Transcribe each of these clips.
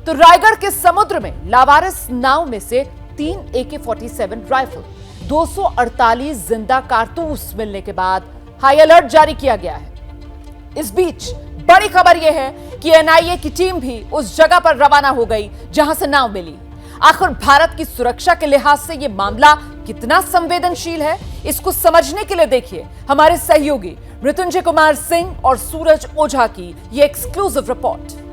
तो रायगढ़ के समुद्र में लावारिस नाव में से 3 AK-47 राइफल, 248 जिंदा कारतूस मिलने के बाद हाई अलर्ट जारी किया गया है। इस बीच बड़ी खबर यह है कि NIA की टीम भी उस जगह पर रवाना हो गई जहां से नाव मिली। आखिर भारत की सुरक्षा के लिहाज से यह मामला कितना संवेदनशील है, इसको समझने के लिए देखिए हमारे सहयोगी मृत्युंजय कुमार सिंह और सूरज ओझा की यह एक्सक्लूसिव रिपोर्ट।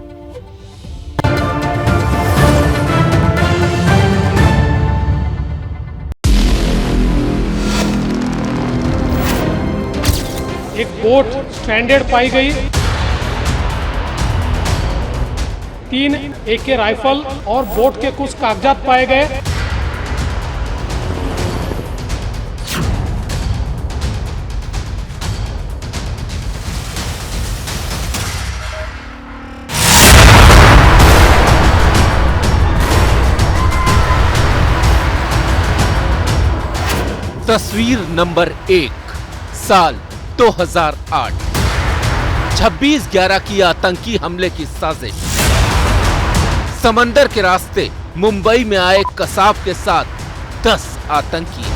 एक बोट स्ट्रैंडेड पाई गई, 3 AK राइफल और बोट के कुछ कागजात पाए गए। तस्वीर नंबर 1, साल 2008। 26/11 की आतंकी हमले की साजिश। समंदर के रास्ते मुंबई में आए कसाब के साथ 10 आतंकी।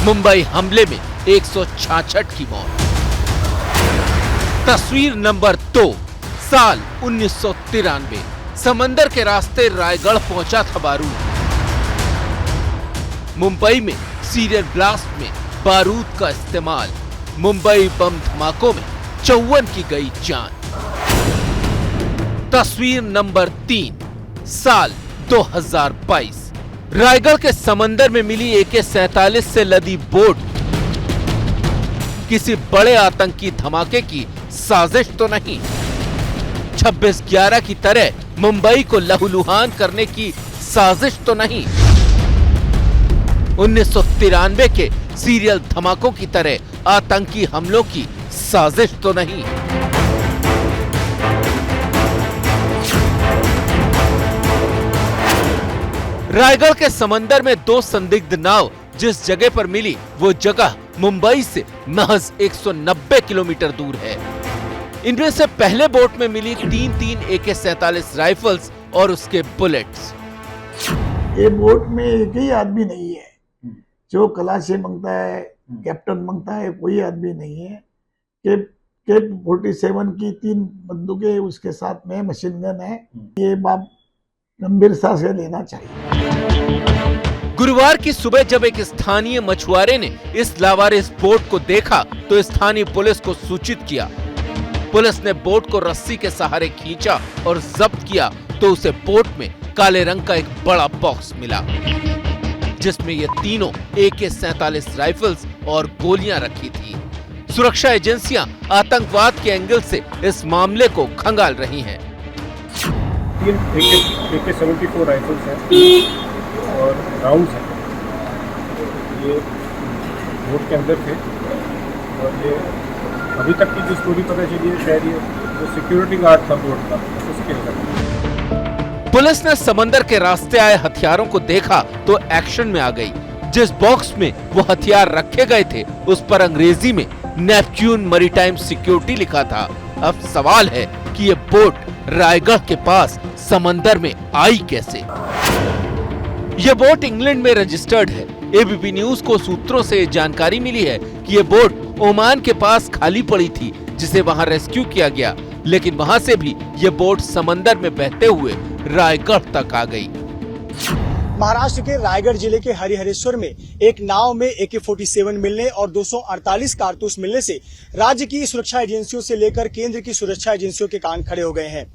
मुंबई हमले में 166 की मौत। तस्वीर नंबर 2, साल 1993। समंदर के रास्ते रायगढ़ पहुंचा था बारूद। मुंबई में सीरियल ब्लास्ट में बारूद का इस्तेमाल। मुंबई बम धमाकों में 54 की गई जान। तस्वीर नंबर 3, साल 2022। रायगढ़ के समंदर में मिली AK-47 से लदी बोट किसी बड़े आतंकी धमाके की साजिश तो नहीं। 26/11 की तरह मुंबई को लहूलुहान करने की साजिश तो नहीं। 1993 के सीरियल धमाकों की तरह आतंकी हमलों की साजिश तो नहीं। रायगढ़ के समंदर में 2 संदिग्ध नाव जिस जगह पर मिली वो जगह मुंबई से महज 190 किलोमीटर दूर है। इनमें से पहले बोट में मिली 3 AK-47 राइफल्स और उसके बुलेट्स। ये बोट में एक ही आदमी नहीं है जो खलासी मांगता है, कैप्टन मांगता है, कोई आदमी नहीं है। AK-47 की 3 बंदूकें उसके साथ में मशीन गन है। ये बात गंभीरता से लेना चाहिए। गुरुवार की सुबह जब एक स्थानीय मछुआरे ने इस लावारिस बोट को देखा तो स्थानीय पुलिस को सूचित किया। पुलिस ने बोट को रस्सी के सहारे खींचा और जब्त किया तो उसे बोट में काले रंग का एक बड़ा बॉक्स मिला जिसमें ये तीनों AK-47 राइफल्स और गोलियां रखी थी। सुरक्षा एजेंसियां आतंकवाद के एंगल से इस मामले को खंगाल रही हैं। 3 AK-74 राइफल्स हैं और राउंड्स हैं। ये बोट के अंदर थे और ये अभी तक की जो स्टोरी पता चली है शायद ये जो सिक्योरिटी गार्ड था बोट का उसके अंदर। पुलिस ने समंदर के रास्ते आए हथियारों को देखा तो एक्शन में आ गई। जिस बॉक्स में वो हथियार रखे गए थे उस पर अंग्रेजी में नेपच्यून मैरीटाइम सिक्योरिटी लिखा था। अब सवाल है कि ये बोट रायगढ़ के पास समंदर में आई कैसे? ये बोट इंग्लैंड में रजिस्टर्ड है। ABP न्यूज को सूत्रों से जानकारी मिली है कि ये बोट ओमान के पास खाली पड़ी थी जिसे वहां रेस्क्यू किया गया, लेकिन वहां से भी ये बोट समंदर में बहते हुए रायगढ़ तक आ गई। महाराष्ट्र के रायगढ़ जिले के हरिहरेश्वर में एक नाव में AK-47 मिलने और 248 कारतूस मिलने से राज्य की सुरक्षा एजेंसियों से लेकर केंद्र की सुरक्षा एजेंसियों के कान खड़े हो गए हैं।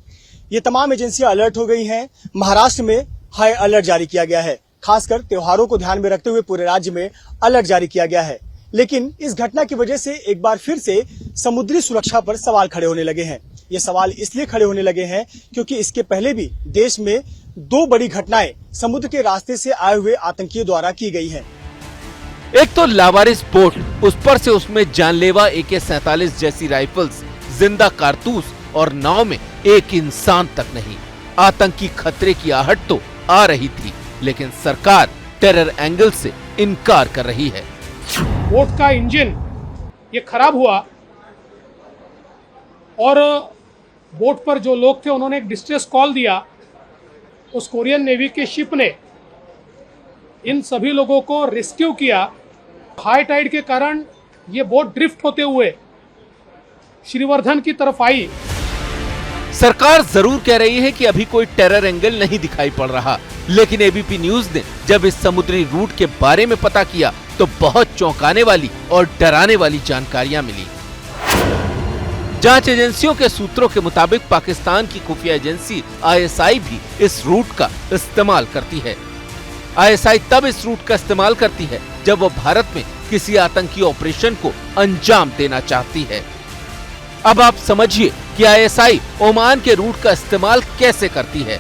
ये तमाम एजेंसियां अलर्ट हो गई हैं। महाराष्ट्र में हाई अलर्ट जारी किया गया है। खासकर त्योहारों को ध्यान में रखते हुए पूरे राज्य में अलर्ट जारी किया गया है। लेकिन इस घटना की वजह से एक बार फिर से समुद्री सुरक्षा पर सवाल खड़े होने लगे हैं। ये सवाल इसलिए खड़े होने लगे हैं क्योंकि इसके पहले भी देश में 2 बड़ी घटनाएं समुद्र के रास्ते से आए हुए आतंकियों द्वारा की गई हैं। एक तो लावारिस बोट, उस पर से उसमें जानलेवा AK-47 जैसी राइफल्स, जिंदा कारतूस और नाव में एक इंसान तक नहीं। आतंकी खतरे की आहट तो आ रही थी लेकिन सरकार टेरर एंगल से इनकार कर रही है। बोट का इंजन ये खराब हुआ और बोट पर जो लोग थे उन्होंने एक डिस्ट्रेस कॉल दिया उस कोरियन नेवी के शिप ने इन सभी लोगों को रेस्क्यू किया। हाई टाइड के कारण ये बोट ड्रिफ्ट होते हुए श्रीवर्धन की तरफ आई। सरकार जरूर कह रही है कि अभी कोई टेरर एंगल नहीं दिखाई पड़ रहा, लेकिन एबीपी न्यूज ने जब इस समुद्री रूट के बारे में पता किया तो बहुत चौंकाने वाली और डराने वाली जानकारियां मिली। जांच एजेंसियों के सूत्रों के मुताबिक पाकिस्तान की खुफिया एजेंसी आईएसआई भी इस रूट का इस्तेमाल करती है। आईएसआई तब इस रूट का इस्तेमाल करती है जब वो भारत में किसी आतंकी ऑपरेशन को अंजाम देना चाहती है। अब आप समझिए कि आईएसआई ओमान के रूट का इस्तेमाल कैसे करती है।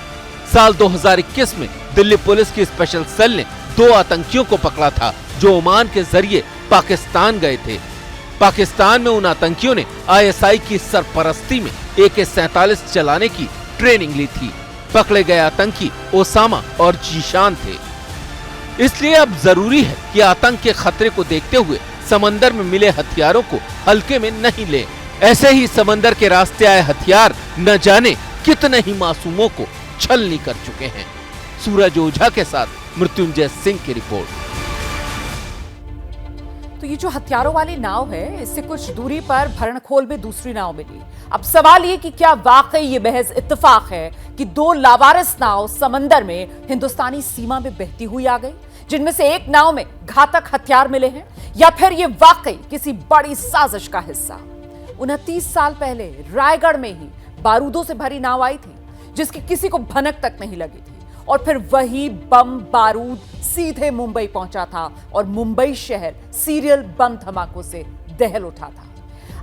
साल 2021 में दिल्ली पुलिस की स्पेशल सेल ने 2 आतंकियों को पकड़ा था जो ओमान के जरिए पाकिस्तान गए थे। पाकिस्तान में उन आतंकियों ने आईएसआई की सरपरस्ती में AK-47 चलाने की ट्रेनिंग ली थी। पकड़े गए आतंकी ओसामा और जीशान थे। इसलिए अब जरूरी है कि आतंक के खतरे को देखते हुए समंदर में मिले हथियारों को हल्के में नहीं लें। ऐसे ही समंदर के रास्ते आए हथियार न जाने कितने ही मासूमों को छलनी कर चुके हैं। सूरज ओझा के साथ मृत्युंजय सिंह की रिपोर्ट। तो ये जो हथियारों वाली नाव है, इससे कुछ दूरी पर भरणखोल में दूसरी नाव मिली। अब सवाल ये कि क्या वाकई ये महज इत्तेफाक है कि 2 लावारिस नाव समंदर में हिंदुस्तानी सीमा में बहती हुई आ गई, जिनमें से एक नाव में घातक हथियार मिले हैं, या फिर ये वाकई किसी बड़ी साजिश का हिस्सा। 29 साल पहले रायगढ़ में ही बारूदों से भरी नाव आई थी जिसकी किसी को भनक तक नहीं लगी थी, और फिर वही बम बारूद सीधे मुंबई पहुंचा था और मुंबई शहर सीरियल बम धमाकों से दहल उठा था।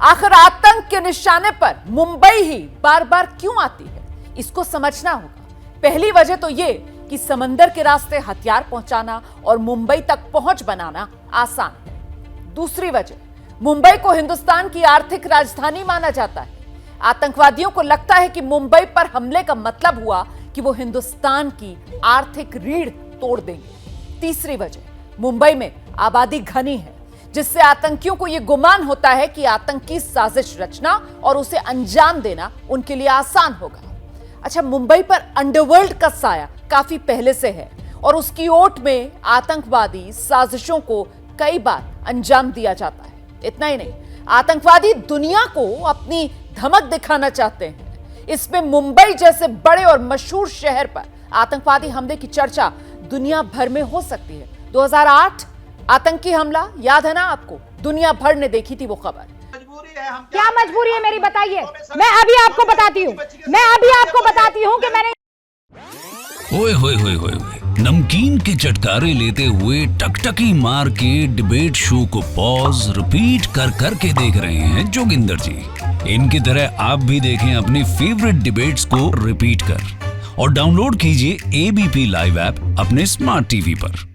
आखिर आतंक के निशाने पर मुंबई ही बार बार क्यों आती है, इसको समझना होगा। पहली वजह तो ये कि समंदर के रास्ते हथियार पहुंचाना और मुंबई तक पहुंच बनाना आसान है। दूसरी वजह, मुंबई को हिंदुस्तान की आर्थिक राजधानी माना जाता है। आतंकवादियों को लगता है कि मुंबई पर हमले का मतलब हुआ कि वो हिंदुस्तान की आर्थिक रीढ़ तोड़ देंगे। तीसरी वजह, मुंबई में आबादी घनी है, जिससे आतंकियों को यह गुमान होता है कि आतंकी साजिश रचना और उसे अंजाम देना उनके लिए आसान होगा। अच्छा, मुंबई पर अंडरवर्ल्ड का साया काफी पहले से है और उसकी ओट में आतंकवादी साजिशों को कई बार अंजाम दिया जाता है। इतना ही नहीं, आतंकवादी दुनिया को अपनी धमक दिखाना चाहते हैं। इसमें मुंबई जैसे बड़े और मशहूर शहर पर आतंकवादी हमले की चर्चा दुनिया भर में हो सकती है। 2008 आतंकी हमला याद है ना आपको? दुनिया भर ने देखी थी वो खबर। क्या मजबूरी है मेरी, बताइए। मैं अभी आपको बताती हूँ कि मैंने ओए होए होए होए नमकीन के चटकारे लेते हुए टकटकी मार के डिबेट शो को पॉज रिपीट कर करके देख रहे हैं जोगिंदर जी। इनकी तरह आप भी देखें अपनी फेवरेट डिबेट्स को रिपीट कर और डाउनलोड कीजिए एबीपी लाइव ऐप अपने स्मार्ट टीवी पर।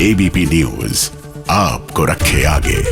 एबीपी न्यूज आपको रखे आगे।